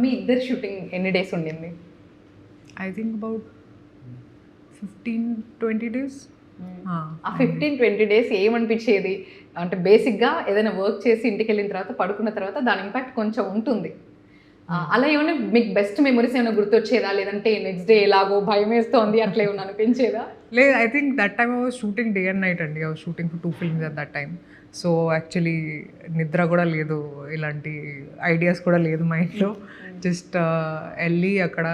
మీ ఇద్దరు షూటింగ్ ఎన్ని డేస్ ఉండింది? I think about 15-20 days. ఆ 15-20 డేస్ ఏమనిపించేది అంటే బేసిక్గా ఏదైనా వర్క్ చేసి ఇంటికి వెళ్ళిన తర్వాత పడుకున్న తర్వాత దాని ఇంపాక్ట్ కొంచెం ఉంటుంది. అలా ఏమైనా మీకు బెస్ట్ మెమరీస్ ఏమైనా గుర్తొచ్చేదా, లేదంటే నెక్స్ట్ డే ఎలాగో భయం వేస్తోంది అట్లా ఏమైనా అనిపించేదా? లేదు, I think that time I was shooting day and night అండి. I was shooting for 2 films at that time. So actually నిద్ర కూడా లేదు, ఇలాంటి ఐడియాస్ కూడా లేదు మైండ్లో. జస్ట్ వెళ్ళి అక్కడ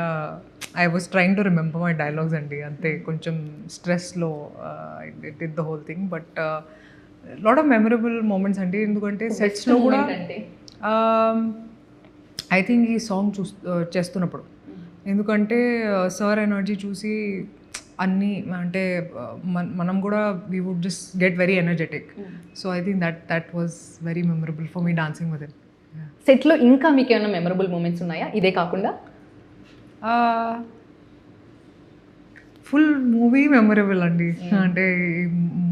I was trying to remember my dialogues అండి, అంతే. కొంచెం స్ట్రెస్లో did the whole thing. But lot of memorable moments అండి. ఎందుకంటే సెట్స్లో కూడా ఐ థింక్ ఈ సాంగ్ చేస్తున్నప్పుడు, ఎందుకంటే సార్ ఎనర్జీ చూసి అన్నీ అంటే మనం కూడా we would just get very energetic. So I think that was very memorable for me dancing with him. సెట్లో ఇంకా మీకు ఏమైనా మెమరబుల్ మూమెంట్స్ ఉన్నాయా ఇదే కాకుండా? ఫుల్ మూవీ మెమరబుల్ అండి. అంటే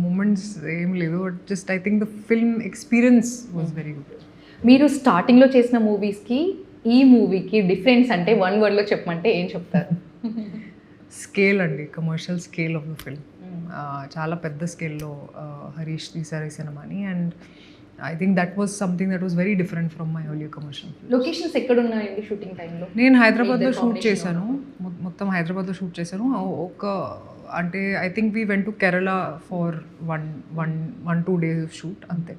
మూమెంట్స్ ఏం లేదు, just I think the film experience was very good. మీరు స్టార్టింగ్లో చేసిన మూవీస్కి ఈ మూవీకి డిఫరెన్స్ అంటే వన్ వర్డ్లో చెప్పమంటే ఏం చెప్తారు? స్కేల్ అండి, commercial scale of the film. చాలా పెద్ద స్కేల్లో హరీష్ తీశారు ఈ సినిమాని. And I think that was something that was very different from my earlier commercial. Locations ఎక్కడ ఉన్నాయండి షూటింగ్ టైంలో? నేను హైదరాబాద్లో షూట్ చేశాను, మొత్తం హైదరాబాద్లో షూట్ చేశాను. అంటే I think we went to Kerala for 1-2 days shoot, అంతే.